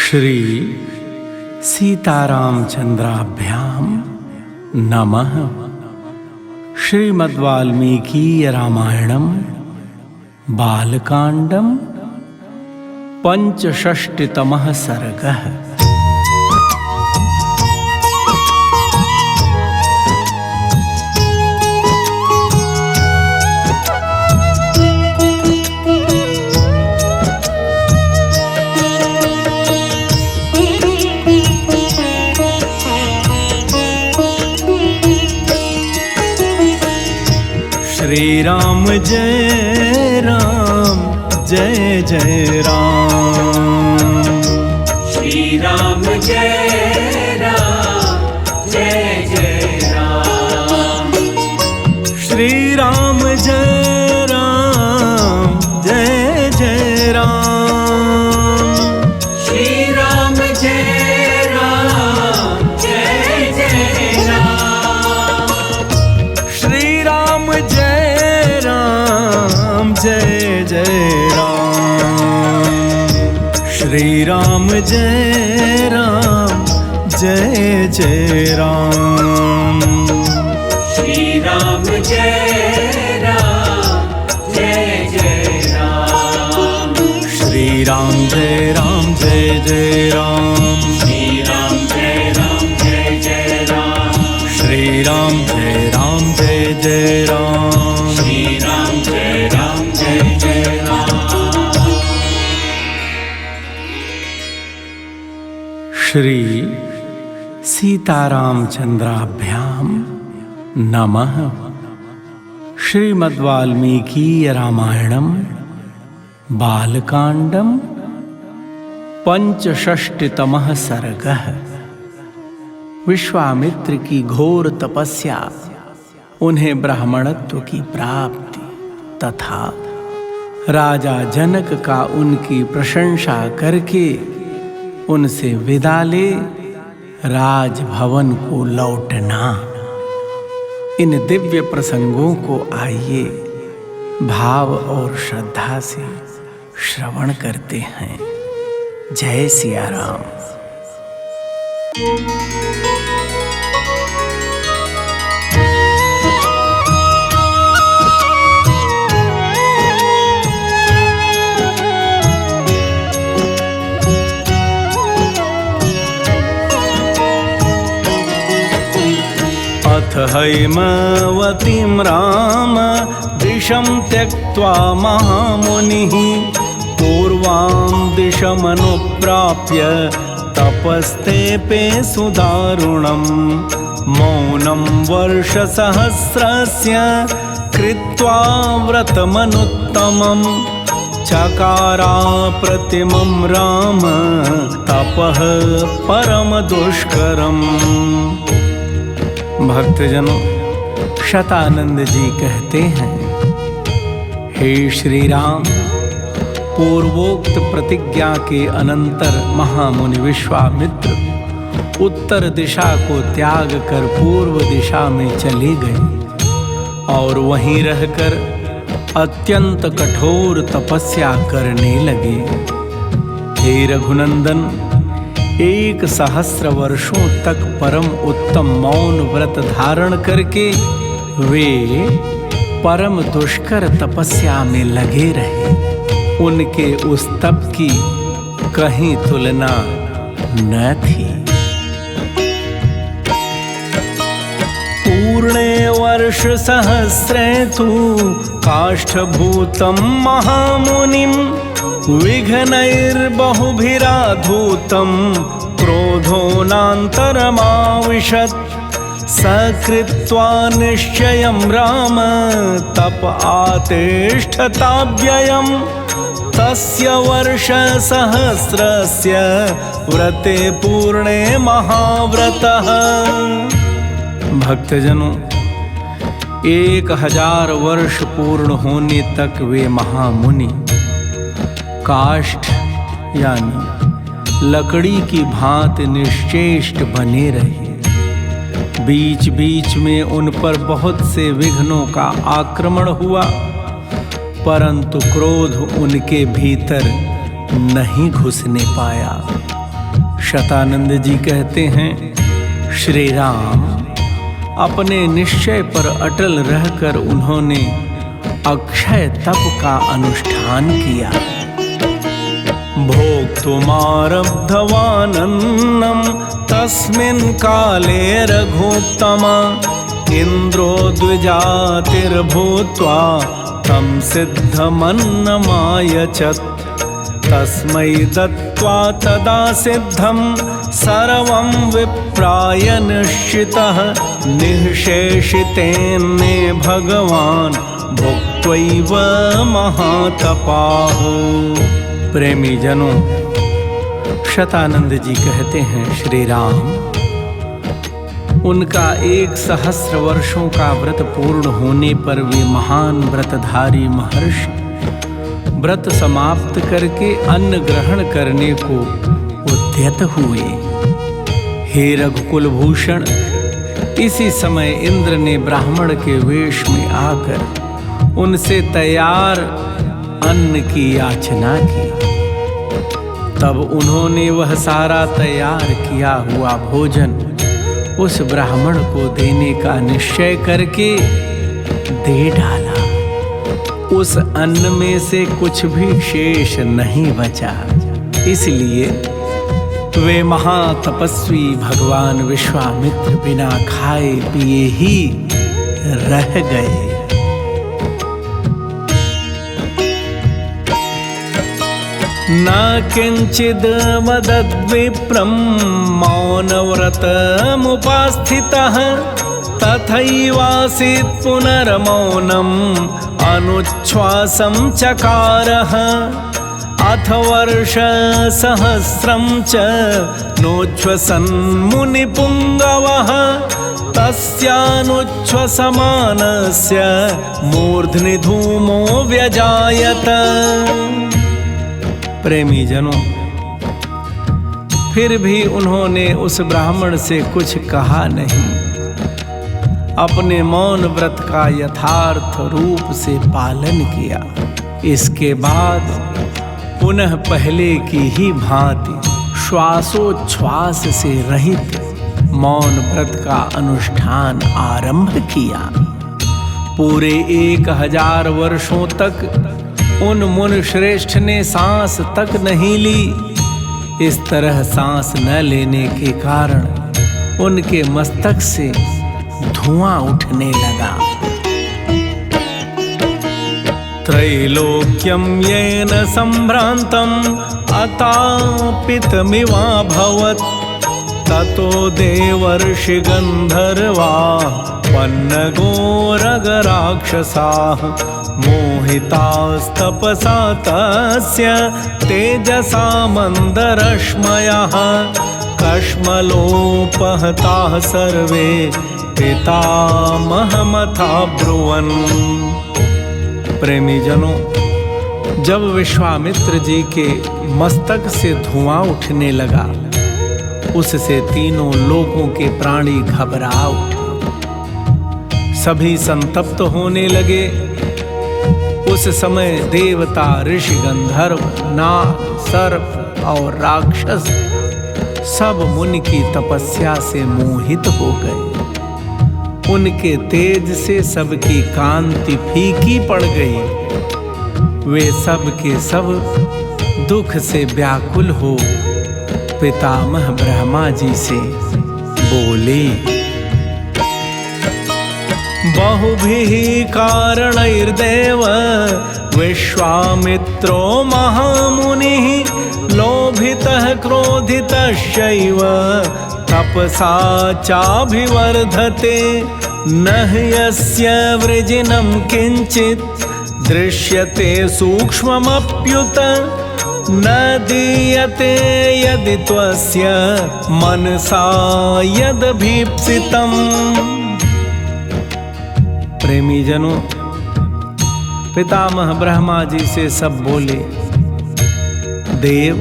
श्री सीतारामचंद्राभ्याम नमः। श्रीमद्वाल्मीकि रामायणम बालकांडम पंचषष्टितमः सर्गः। श्री राम जय राम जय जय राम। श्री राम जय राम जय जय राम। श्री राम जय राम जय जय राम। श्री राम जय राम जय जय राम। श्री राम जय राम जय जय राम। श्री राम जय राम जय जय राम। श्री राम जय राम जय जय राम। श्री राम जय राम जय जय राम। श्री राम जय राम जय जय राम। श्री राम जय राम जय जय राम। श्री राम जय राम जय जय राम। श्री सीतारामचंद्राभ्याम नमः। श्रीमद्वाल्मीकि रामायणम बालकांडम पंचषष्टितमः सर्गः। विश्वामित्र की घोर तपस्या, उन्हें ब्राह्मणत्व की प्राप्ति तथा राजा जनक का उनकी प्रशंसा करके उनसे विदा ले राजभवन को लौटना। इन दिव्य प्रसंगों को आइए भाव और श्रद्धा से श्रवण करते हैं। जय सिया राम। अथ हैमवतीं राम दिशं त्यक्त्वा महामुनिः पूर्वां दिशमनुप्राप्य तपस्तेपे सुदारुणं मौनं वर्षसहस्रस्य कृत्वा व्रतमनुत्तमं चकारा प्रतिमं राम तपः परमदुष्करम्। भक्तजनों, शतानंद जी कहते हैं, हे श्री राम, पूर्वोक्त प्रतिज्ञा के अनंतर महामुनि विश्वामित्र उत्तर दिशा को त्याग कर पूर्व दिशा में चले गए और वहीं रहकर अत्यंत कठोर तपस्या करने लगे। हे रघुनंदन, 1,000 वर्षों तक परम उत्तम मौन व्रत धारण करके वे परम दुष्कर तपस्या में लगे रहे। उनके उस तप की कहीं तुलना न थी। पूर्णे वर्ष सहस्रे तु काष्ठभूतं महामुनिं विघ्नैर्बहुभिराधूतं क्रोधो नान्तरमाविशत्। सकृत्वा निश्चयं राम तप आतिष्ठताव्ययम् तस्य वर्षसहस्रस्य व्रते पूर्णे महाव्रतः। भक्तजनों, 1000 वर्ष पूर्ण होने तक वे महामुनि काष्ठ यानी लकड़ी की भांति निश्चेष्ट बने रहे। बीच बीच में उन पर बहुत से विघ्नों का आक्रमण हुआ, परंतु क्रोध उनके भीतर नहीं घुसने पाया। शतानंद जी कहते हैं, श्री राम अपने निश्चय पर अटल रहकर उन्होंने अक्षय तप का अनुष्ठान किया। भोक्तुमारब्धवानन्नं तस्मिन् काले रघुत्तमा इन्द्रो द्विजातिर्भूत्वा तं सिद्धमन्नमायचत् तस्मै दत्त्वा तदा सिद्धं सर्वं विप्राय निश्चितः निःशेषितेऽन्ने भगवान् भुक्त्वैव महातपाः। प्रेमी जनों, शतानंद जी कहते हैं, श्री राम उनका 1,000 वर्षों का व्रत पूर्ण होने पर वे महान व्रतधारी महर्षि व्रत समाप्त करके अन्न ग्रहण करने को उद्यत हुए। हे रघुकुल भूषण, इसी समय इंद्र ने ब्राह्मण के वेश में आकर उनसे तैयार अन्न की याचना की। तब उन्होंने वह सारा तैयार किया हुआ भोजन उस ब्राह्मण को देने का निश्चय करके दे डाला। उस अन्न में से कुछ भी शेष नहीं बचा। इसलिए वे महातपस्वी भगवान विश्वामित्र बिना खाए पिए ही रह गए। न किंचिद वदद्विप्रं मौनव्रतमुपास्थितः तथैवासीत् पुनर्मौनम् अनुच्छ्वासं चकारः अथ वर्षसहस्रं च नोच्छ्वसन् मुनिपुङ्गवः तस्यानुच्छ्वसमानस्य मूर्ध्नि धूमो व्यजायत। प्रेमी जनों, फिर भी उन्होंने उस ब्राह्मण से कुछ कहा नहीं। अपने मौन व्रत का यथार्थ रूप से पालन किया। इसके बाद पुनः पहले की ही भांति श्वासोच्छ्वास से रहित मौन व्रत का अनुष्ठान आरंभ किया। पूरे 1000 वर्षों तक उन मुनि श्रेष्ठ ने सांस तक नहीं ली। इस तरह सांस न लेने के कारण उनके मस्तक से धुआं उठने लगा। त्रैलोक्यं येन संभ्रांतं अतापितमिवाभवत् ततो देवर्षि गंधर्वा पन्नगोरगराक्षसाः मोहितास्तपसा तस्य तेजसा मंदरश्मयः कश्मलोपहताः सर्वे पितामहमथा ब्रुवन्। प्रेमी जनों, जब विश्वामित्र जी के मस्तक से धुआं उठने लगा, उससे तीनों लोकों के प्राणी घबरा उठे। सभी संतप्त होने लगे। उस समय देवता, ऋषि, गंधर्व, नाग, सर्प और राक्षस सब मुनि की तपस्या से मोहित हो गए। उनके तेज से सबकी कांति फीकी पड़ गई। वे सब के सब दुख से व्याकुल हो पितामह ब्रह्मा जी से बोले, बहुभिः कारणैर्देव विश्वामित्रो महामुनिः लोभितः क्रोधितश्चैव तपसा चाभिवर्धते न यस्य वृजिनं किंचित् दृश्यते सूक्ष्ममप्युत न दीयते यदि त्वस्य मनसा यदभीप्सितम्। प्रेमी जनों, पितामह ब्रह्मा जी से सब बोले, देव,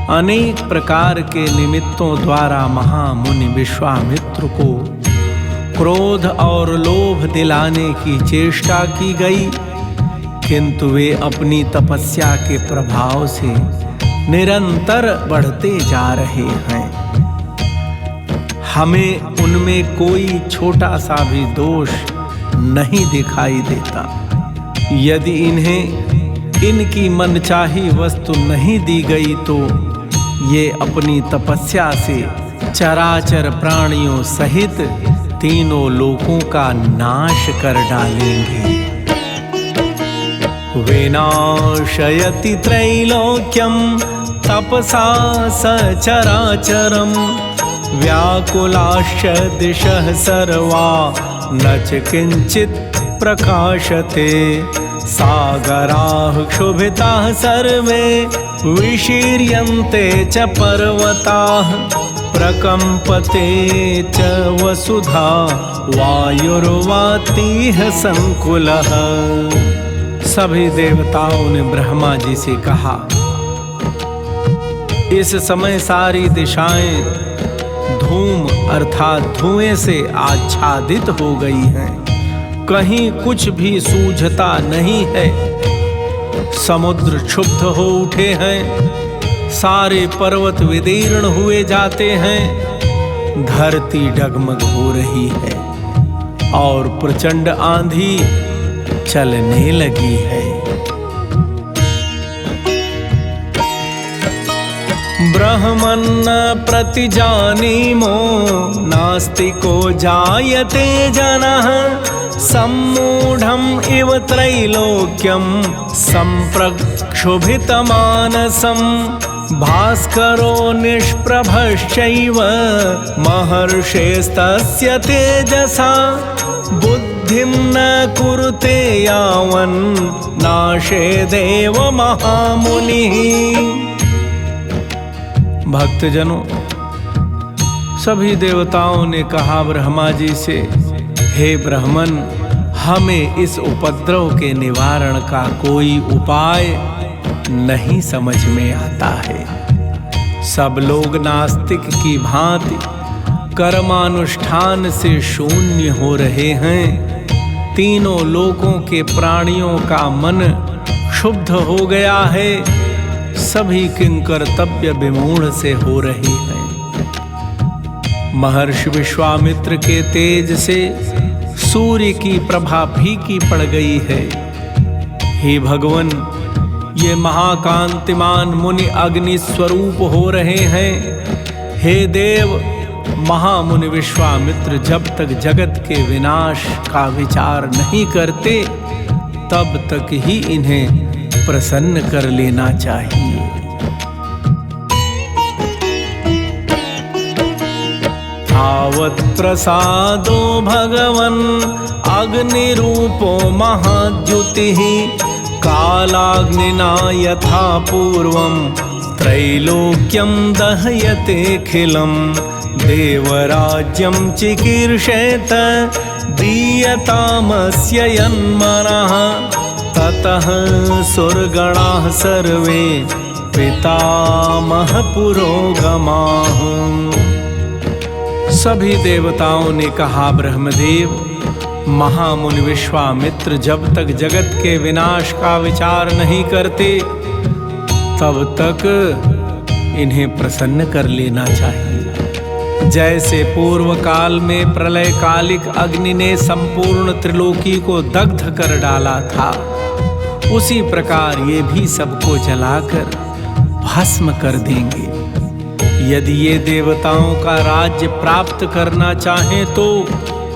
अनेक प्रकार के निमित्तों द्वारा महामुनि विश्वामित्र को क्रोध और लोभ दिलाने की चेष्टा की गई, किंतु वे अपनी तपस्या के प्रभाव से निरंतर बढ़ते जा रहे हैं। हमें उनमें कोई छोटा सा भी दोष नहीं दिखाई देता। यदि इन्हें इनकी मनचाही वस्तु नहीं दी गई तो ये अपनी तपस्या से चराचर प्राणियों सहित तीनों लोकों का नाश कर डालेंगे। विनाशयति त्रैलोक्यं तपसा सचराचरं व्याकुलाश्च दिशः सर्वा न च किंचित् प्रकाशते सागराः क्षुभिताः सर्वे विशीर्यन्ते च पर्वताः प्रकम्पते च वसुधा वायुर्वातिः संकुलः। सभी देवताओं ने ब्रह्मा जी से कहा, इस समय सारी दिशाएं धूम अर्थात धुएं से आच्छादित हो गई हैं, कहीं कुछ भी सूझता नहीं है। समुद्र क्षुब्ध हो उठे हैं, सारे पर्वत विदीर्ण हुए जाते हैं, धरती डगमग हो रही है और प्रचंड आंधी चलने लगी है। ब्रह्मन् प्रतिजानीमो नास्तिको जायते जनः सम्मूढम् इव त्रैलोक्यं सम्प्रक्षुभितमानसं भास्करो निष्प्रभश्चैव महर्षेस्तस्य तेजसा बुद्धिं न कुरुते यावन् नाशे देव महामुनिः। भक्तजनों, सभी देवताओं ने कहा ब्रह्मा जी से, हे ब्रह्मन, हमें इस उपद्रव के निवारण का कोई उपाय नहीं समझ में आता है। सब लोग नास्तिक की भांति कर्मानुष्ठान से शून्य हो रहे हैं। तीनों लोकों के प्राणियों का मन क्षुब्ध हो गया है, सभी किंकर्तव्य विमूढ़ से हो रहे हैं। महर्षि विश्वामित्र के तेज से सूर्य की प्रभा फीकी पड़ गई है। हे भगवन, ये महाकांतिमान मुनि अग्नि स्वरूप हो रहे हैं। हे देव, महामुनि विश्वामित्र जब तक जगत के विनाश का विचार नहीं करते तब तक ही इन्हें प्रसन्न कर लेना चाहिए। तावत् प्रसादो भगवन् अग्निरूपो महाद्युतिः कालाग्निना यथा पूर्वं त्रैलोक्यं दहयतेऽखिलं देवराज्यं चिकीर्षेत दीयतामस्य यन्मनः ततः सुरगणाः सर्वे पितामह पुरोगमाः। सभी देवताओं ने कहा, ब्रह्मदेव, महामुनि विश्वामित्र जब तक जगत के विनाश का विचार नहीं करते तब तक इन्हें प्रसन्न कर लेना चाहिए। जैसे पूर्व काल में प्रलय कालिक अग्नि ने संपूर्ण त्रिलोकी को दग्ध कर डाला था, उसी प्रकार ये भी सबको जलाकर भस्म कर देंगे। यदि ये देवताओं का राज्य प्राप्त करना चाहें तो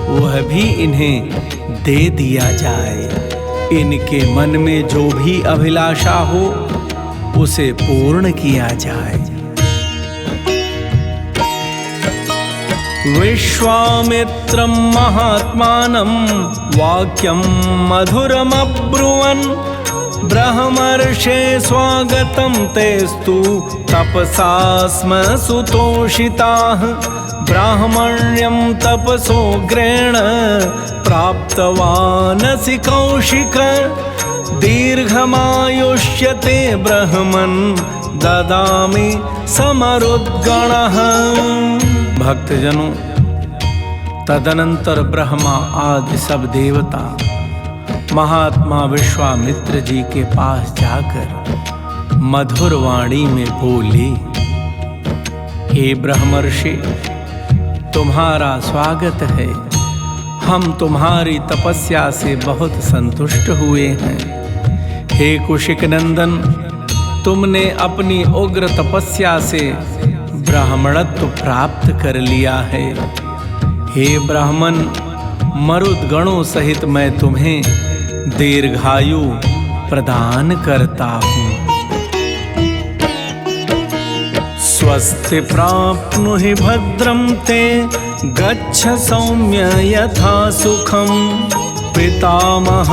वह भी इन्हें दे दिया जाए। इनके मन में जो भी अभिलाषा हो उसे पूर्ण किया जाए। विश्वामित्रं महात्मानं वाक्यं मधुरमब्रुवन् ब्रह्मर्षे स्वागतं तेस्तु तपसा स्म सुतोषिताः ब्राह्मण्यं तपसोग्रेण प्राप्तवानसि कौशिक दीर्घमायुष्यते ब्रह्मन् ददामि समरुद्गणः। भक्तजनों, तदनंतर ब्रह्मा आदि सब देवता महात्मा विश्वामित्र जी के पास जाकर मधुर वाणी में बोले, हे ब्रह्मर्षि, तुम्हारा स्वागत है। हम तुम्हारी तपस्या से बहुत संतुष्ट हुए हैं। हे कुशिक नंदन, तुमने अपनी उग्र तपस्या से ब्राह्मणत्व प्राप्त कर लिया है। हे ब्राह्मण, मरुद गणों सहित मैं तुम्हें दीर्घायु प्रदान करता हूँ। स्वस्ति प्राप्नुहि भद्रं ते गच्छ सौम्य यथा सुखम। पितामह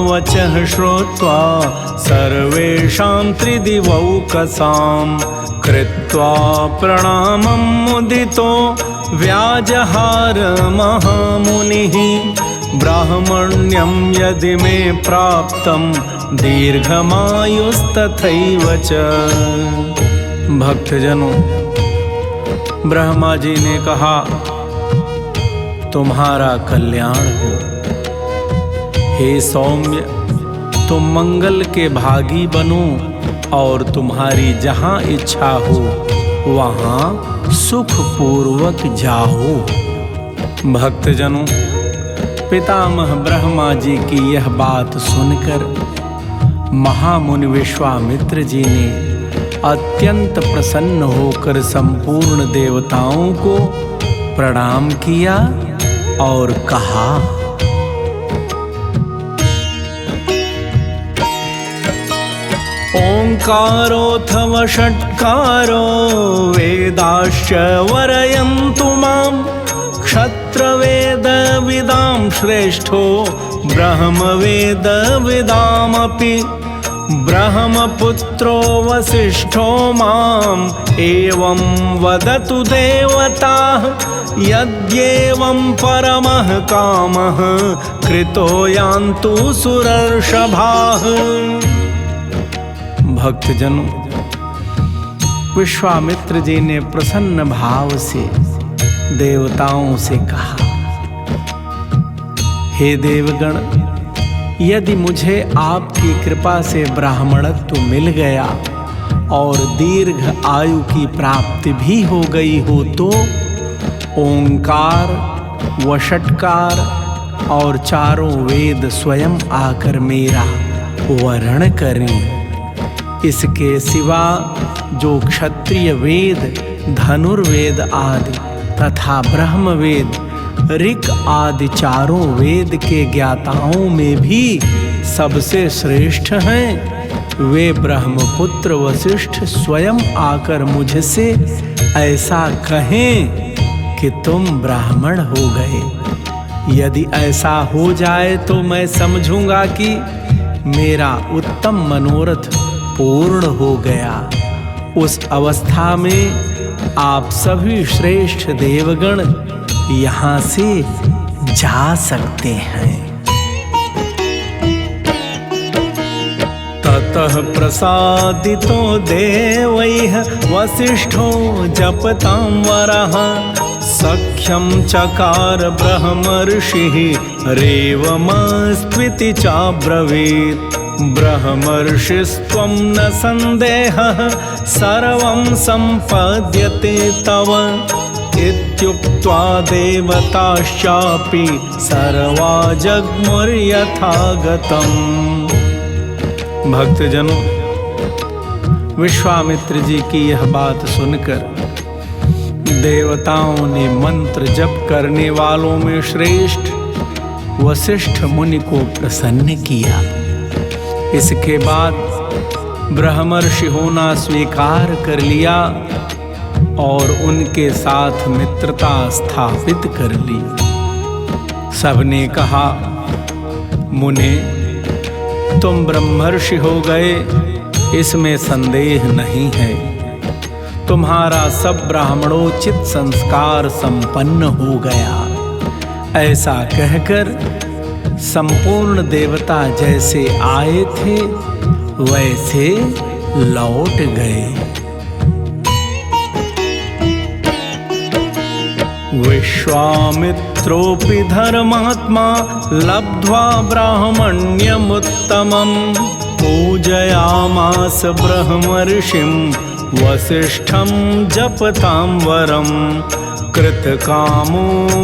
वचः श्रुत्वा सर्वेषां त्रिदिवौकसां। कृत्वा प्रणामं मुदितो व्याजहार महामुनिः। ब्राह्मण्यं यदि मे प्राप्तं दीर्घमायुस्तथैव च। भक्तजनों, ब्रह्मा जी ने कहा, तुम्हारा कल्याण हो। हे सौम्य, तुम मंगल के भागी बनो और तुम्हारी जहाँ इच्छा हो वहाँ सुख पूर्वक जाओ। भक्तजनों, पितामह ब्रह्मा जी की यह बात सुनकर महामुनि विश्वामित्र जी ने अत्यंत प्रसन्न होकर संपूर्ण देवताओं को प्रणाम किया और कहा, ओंकारोऽथवा षट्कारो वेदाश्च वरयन्तु मां। क्षत्रवेदविदां श्रेष्ठो ब्रह्मवेदविदामपि। ब्रह्मपुत्रो वसिष्ठो माम् एवं वदतु देवताः। यद्येवं परमः कामः कृतो यान्तु सुरर्षभाः। भक्तजनों, विश्वामित्र जी ने प्रसन्न भाव से देवताओं से कहा, हे देवगण, यदि मुझे आपकी कृपा से ब्राह्मणत्व मिल गया और दीर्घ आयु की प्राप्ति भी हो गई हो तो ओंकार व षट्कार और चारों वेद स्वयं आकर मेरा वर्ण करें। इसके सिवा जो क्षत्रिय वेद, धनुर्वेद आदि तथा ब्रह्मवेद, ऋक् आदि चारों वेद के ज्ञाताओं में भी सबसे श्रेष्ठ हैं, वे ब्रह्मपुत्र वशिष्ठ स्वयं आकर मुझसे ऐसा कहें कि तुम ब्राह्मण हो गए। यदि ऐसा हो जाए तो मैं समझूंगा कि मेरा उत्तम मनोरथ पूर्ण हो गया। उस अवस्था में आप सभी श्रेष्ठ देवगण यहाँ से जा सकते हैं। ततः प्रसादितो देवैः वसिष्ठो जपतां वरः। सख्यं चकार ब्रह्मर्षिः रेवमस्त्विति चाब्रवीत्। ब्रह्मर्षिस्त्वं न संदेहः सर्वं सम्पद्यते तव। इत्युक्त्वा देवताश्चापि सर्वा जग्मुर्यथागतम्। भक्तजनों, विश्वामित्र जी की यह बात सुनकर देवताओं ने मंत्र जप करने वालों में श्रेष्ठ वशिष्ठ मुनि को प्रसन्न किया। इसके बाद ब्रह्मर्षि होना स्वीकार कर लिया और उनके साथ मित्रता स्थापित कर ली। सबने कहा, मुने, तुम ब्रह्मर्षि हो गए, इसमें संदेह नहीं है। तुम्हारा सब ब्राह्मणोचित संस्कार संपन्न हो गया। ऐसा कहकर संपूर्ण देवता जैसे आए थे वैसे लौट गए। विश्वामित्र सहस्रोऽपि धर्मात्मा लब्ध्वा ब्राह्मण्यमुत्तमम् पूजयामास ब्रह्मर्षिं वसिष्ठं जपतां वरं कृतकामो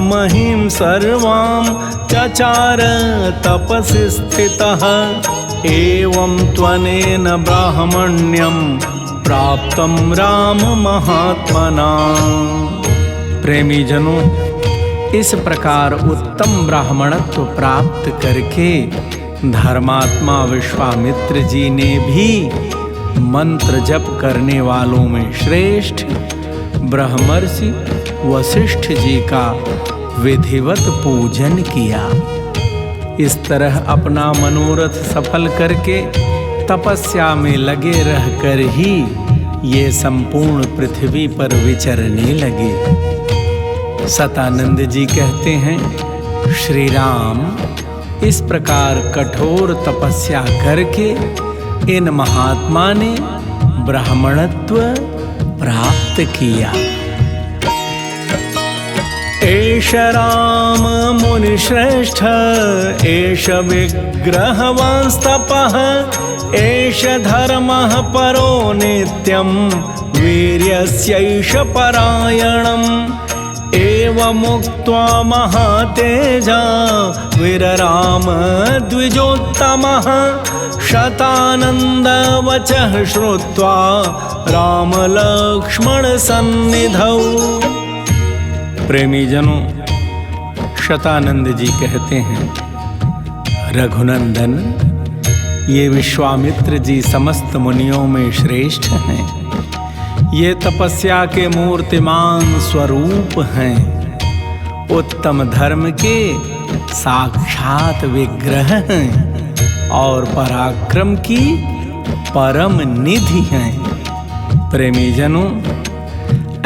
महीं सर्वां चचार तपसि स्थितः एवं त्वनेन ब्राह्मण्यं प्राप्तं राम महात्मना। प्रेमी जनों, इस प्रकार उत्तम ब्राह्मणत्व प्राप्त करके धर्मात्मा विश्वामित्र जी ने भी मंत्र जप करने वालों में श्रेष्ठ ब्रह्मर्षि वशिष्ठ जी का विधिवत पूजन किया। इस तरह अपना मनोरथ सफल करके तपस्या में लगे रहकर ही ये संपूर्ण पृथ्वी पर विचरने लगे। सतानंद जी कहते हैं, श्री राम इस प्रकार कठोर तपस्या करके इन महात्मा ने ब्राह्मणत्व प्राप्त किया। एष राम मुनि श्रेष्ठ एष विग्रहवांस्तपः एष धर्मः परो नित्यं वीर्यस्यैष परायणम् एवमुक्त्वा महातेजा वीरराम द्विजोत्तमः शतानन्दवचः श्रुत्वा रामलक्ष्मणसन्निधौ। प्रेमी जनों, शतानंद जी कहते हैं, रघुनंदन ये विश्वामित्र जी समस्त मुनियों में श्रेष्ठ हैं। ये तपस्या के मूर्तिमान स्वरूप हैं, उत्तम धर्म के साक्षात विग्रह हैं और पराक्रम की परम निधि हैं। प्रेमी जनों,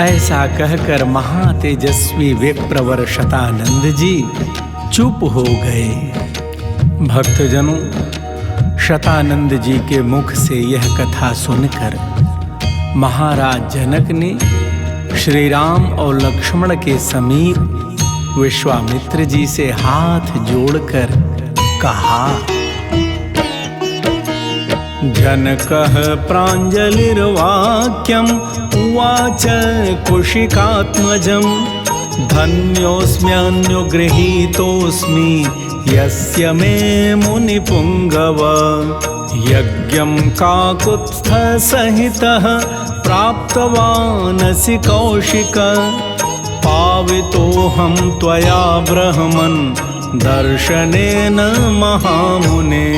ऐसा कहकर महातेजस्वी विप्रवर शतानंद जी चुप हो गए। भक्तजनों, शतानंद जी के मुख से यह कथा सुनकर महाराज जनक ने श्री राम और लक्ष्मण के समीप विश्वामित्र जी से हाथ जोड़कर कहा, जनकः प्राञ्जलिर्वाक्यम् उवाच कुशिकात्मजं धन्योऽस्म्यनुगृहीतोऽस्मि यस्य मे मुनिपुङ्गव यज्ञं काकुत्स्थसहितः प्राप्तवानसि कौशिक पावितोऽहं त्वया ब्रह्मन् दर्शनेन महामुने।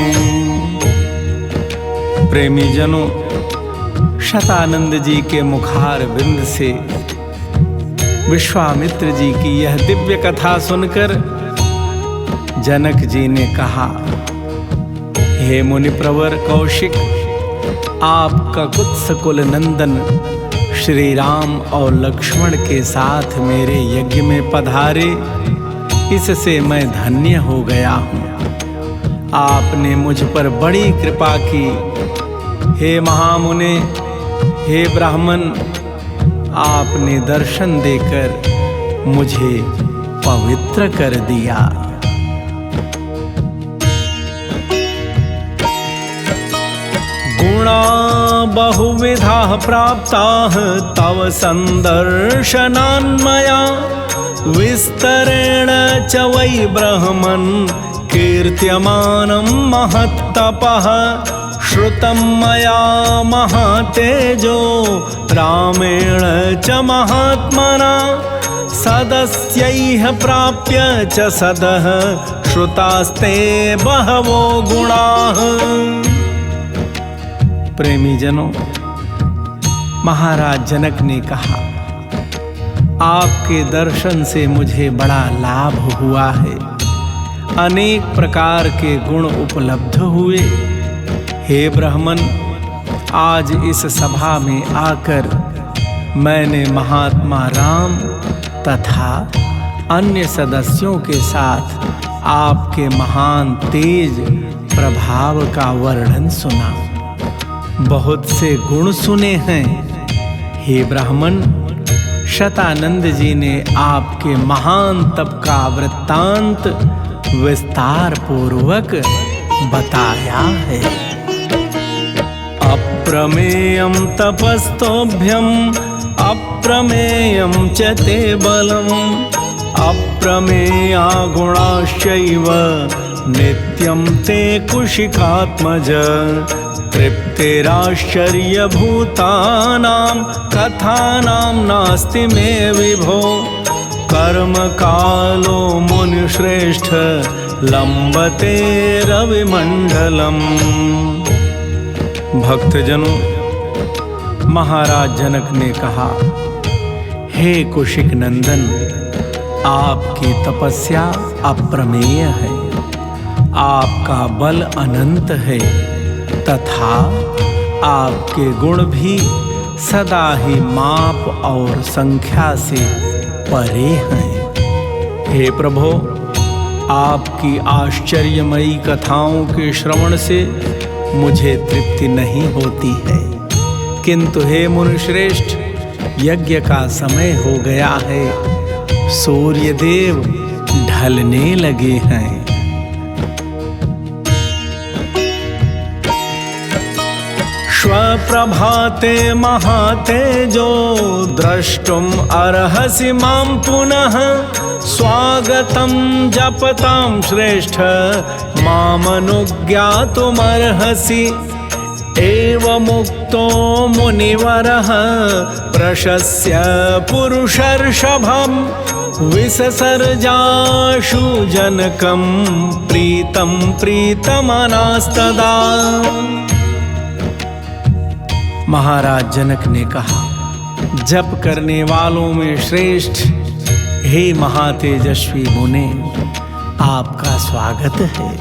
प्रेमी जनों, शतानंद जी के मुखार बिंद से विश्वामित्र जी की यह दिव्य कथा सुनकर जनक जी ने कहा, हे मुनिप्रवर कौशिक, आपका कुत्स कुल नंदन श्री राम और लक्ष्मण के साथ मेरे यज्ञ में पधारे, इससे मैं धन्य हो गया हूँ। आपने मुझ पर बड़ी कृपा की। हे महामुने, हे ब्राह्मण, आपने दर्शन देकर मुझे पवित्र कर दिया। गुणा बहुविधाः प्राप्ताः तव संदर्शनान्मया विस्तरेण च वै ब्रह्मन् कीर्त्यमानं महत्तपः श्रुतं मया महातेजो रामेण च महात्मना सदस्यैः प्राप्य च सदः श्रुतास्ते बहवो गुणाः। प्रेमी जनों, महाराज जनक ने कहा, आपके दर्शन से मुझे बड़ा लाभ हुआ है, अनेक प्रकार के गुण उपलब्ध हुए। हे ब्राह्मण, आज इस सभा में आकर मैंने महात्मा राम तथा अन्य सदस्यों के साथ आपके महान तेज प्रभाव का वर्णन सुना, बहुत से गुण सुने हैं। हे ब्राह्मण, शतानंद जी ने आपके महान तप का वृत्तांत विस्तार पूर्वक बताया है। अप्रमेयं तपस्तोभ्यं अप्रमेयं च ते बलम् अप्रमेया गुणाश्चैव नित्यं ते कुशिकात्मज तृप्तिराश्चर्यभूतानां कथानां नास्ति मे विभो कर्म कालो मुनिश्रेष्ठ लंबते रविमंडलम्। भक्तजनों, महाराज जनक ने कहा, हे कुशिक नंदन, आपकी तपस्या अप्रमेय है, आपका बल अनंत है तथा आपके गुण भी सदा ही माप और संख्या से परे हैं। हे प्रभो, आपकी आश्चर्यमयी कथाओं के श्रवण से मुझे तृप्ति नहीं होती है, किंतु हे मुनिश्रेष्ठ, यज्ञ का समय हो गया है, सूर्यदेव ढलने लगे हैं। स्वप्रभाते महातेजो द्रष्टुम् अर्हसि मां पुनः स्वागतं जपतां श्रेष्ठ मामनुज्ञातुमर्हसि। एवमुक्तो मुनिवरः प्रशस्य पुरुषर्षभं विससर्जाशु जनकं प्रीतं प्रीतमनास्तदा। महाराज जनक ने कहा, जप करने वालों में श्रेष्ठ हे महातेजस्वी मुने, आपका स्वागत है।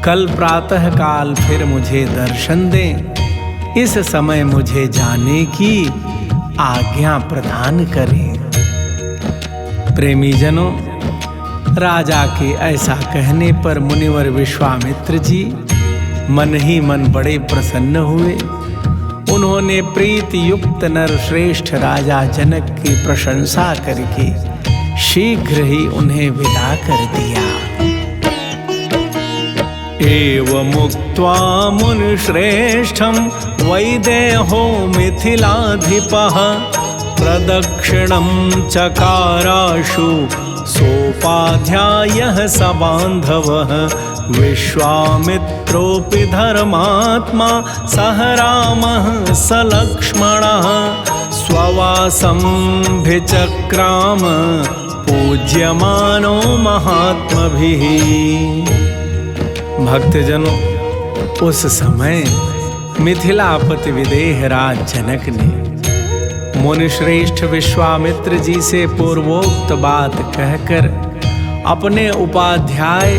कल प्रातः काल फिर मुझे दर्शन दें, इस समय मुझे जाने की आज्ञा प्रदान करें। प्रेमी जनों, राजा के ऐसा कहने पर मुनिवर विश्वामित्र जी मन ही मन बड़े प्रसन्न हुए। उन्होंने प्रीति युक्त नर श्रेष्ठ राजा जनक की प्रशंसा करके शीघ्र ही उन्हें विदा कर दिया। एवमुक्त्वा मुनिश्रेष्ठं वैदेहो मिथिलाधिपः प्रदक्षिणं चकाराशु सोपाध्यायः स बान्धवः विश्वामित्रोऽपि धर्मात्मा सह रामः स लक्ष्मणः स्ववासं भिचक्राम पूज्यमानो महात्मभिः। भक्तजनों, उस समय मिथिलापति विदेह राज जनक ने मुनिश्रेष्ठ विश्वामित्र जी से पूर्वोक्त बात कहकर अपने उपाध्याय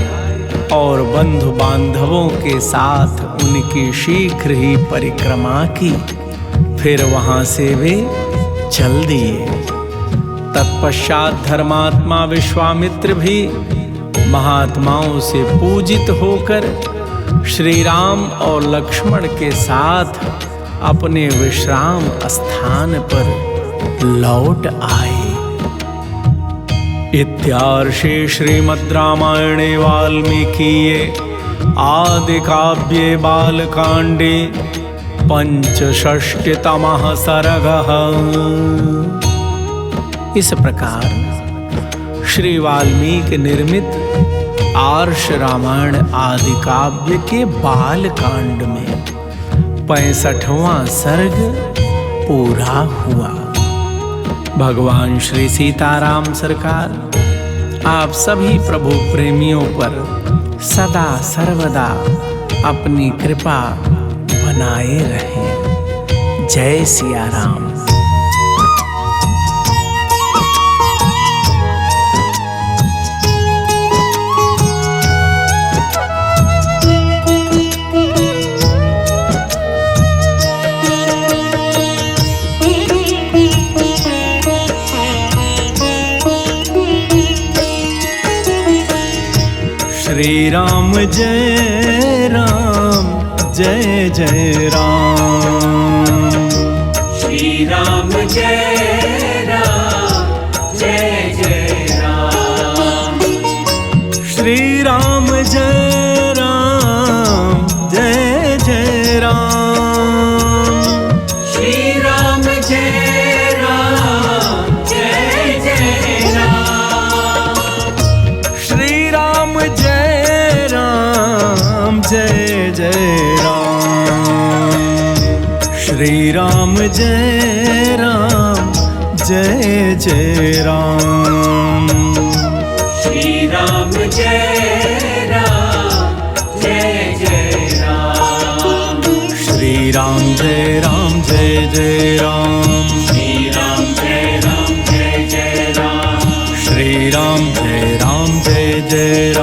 और बंधु बांधवों के साथ उनकी शीघ्र ही परिक्रमा की। फिर वहां से वे चल दिए। तत्पश्चात धर्मात्मा विश्वामित्र भी महात्माओं से पूजित होकर श्री राम और लक्ष्मण के साथ अपने विश्राम स्थान पर लौट आए। इत्यार्षे श्रीमद् रामायणे वाल्मीकिये आदि काव्ये बालकांडे पंचषष्टितमः सर्गः। इस प्रकार श्री वाल्मीकि निर्मित आर्ष रामायण आदि काव्य के बालकांड में 65वां सर्ग पूरा हुआ। भगवान श्री सीताराम सरकार आप सभी प्रभु प्रेमियों पर सदा सर्वदा अपनी कृपा बनाए रहें। जय सिया राम। श्री राम जय राम जय जय राम। श्री राम जय राम राम जय राम जय जय राम। श्री राम जय राम जय जय राम। श्री राम जय राम जय जय राम। श्री राम जय राम जय जय राम। श्री राम जय राम जय जय राम। श्री राम जय राम जय जय